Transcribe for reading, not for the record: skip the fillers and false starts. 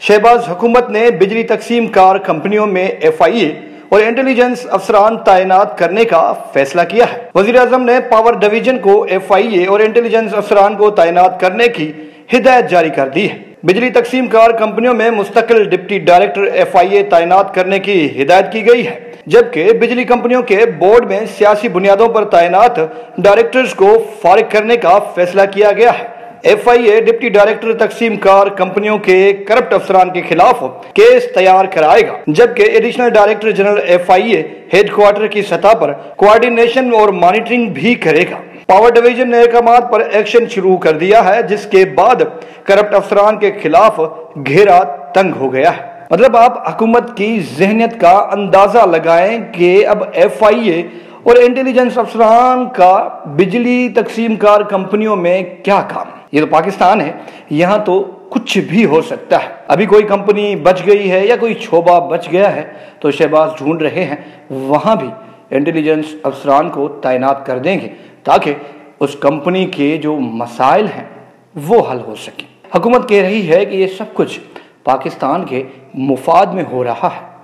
शहबाज हुकूमत ने बिजली तकसीम कार कंपनियों में FIA और इंटेलिजेंस अफसरान तैनात करने का फैसला किया है। वजीर आजम ने पावर डिवीजन को FIA और इंटेलिजेंस अफसरान को तैनात करने की हिदायत जारी कर दी है। बिजली तकसीम कार कंपनियों में मुस्तकिल डिप्टी डायरेक्टर FIA तैनात करने की हिदायत की गई है, जबकि बिजली कंपनियों के बोर्ड में सियासी बुनियादों पर तैनात डायरेक्टर्स को फारिग करने का फैसला किया गया है। FIA डिप्टी डायरेक्टर तकसीम कार कंपनियों के करप्ट अफसरान के खिलाफ केस तैयार कराएगा, जबकि additional director general FIA headquarter की सतह पर कोऑर्डिनेशन और मॉनिटरिंग भी करेगा। पावर डिवीजन ने अहकामात पर एक्शन शुरू कर दिया है, जिसके बाद करप्ट अफसरान के खिलाफ घेरा तंग हो गया है। मतलब आप हुकूमत की ज़हनियत का अंदाजा लगाएं कि अब FIA और इंटेलिजेंस अफसरान का बिजली तकसीम कार कंपनियों में क्या काम। ये तो पाकिस्तान है, यहाँ तो कुछ भी हो सकता है। अभी कोई कंपनी बच गई है या कोई शोबा बच गया है तो शहबाज ढूंढ रहे हैं, वहाँ भी इंटेलिजेंस अफसरान को तैनात कर देंगे ताकि उस कंपनी के जो मसाइल हैं वो हल हो सके। हुकूमत कह रही है कि ये सब कुछ पाकिस्तान के मुफाद में हो रहा है।